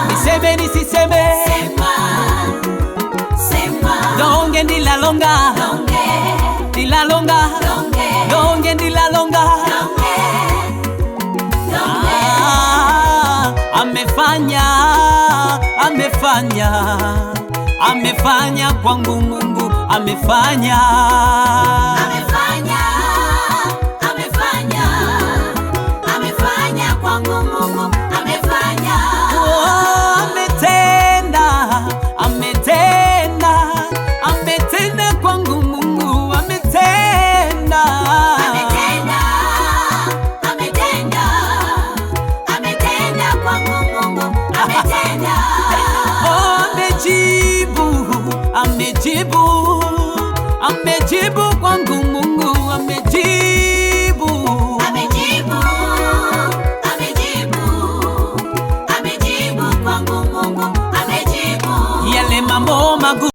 niseme nisiseme, donge ndilalonga, ndilalonga, donge ndilalonga. Amefanya, amefanya, amefanya kwangu Mungu, amefanya, amefanya, amefanya, amefanya kwangu Mungu, amefanya. Oh, ametenda, ametenda, ametenda kwangu Mungu, ametenda, ametenda, ametenda, ametenda kwangu Mungu, ametenda. Oh, amejibu, amejibu, amejibu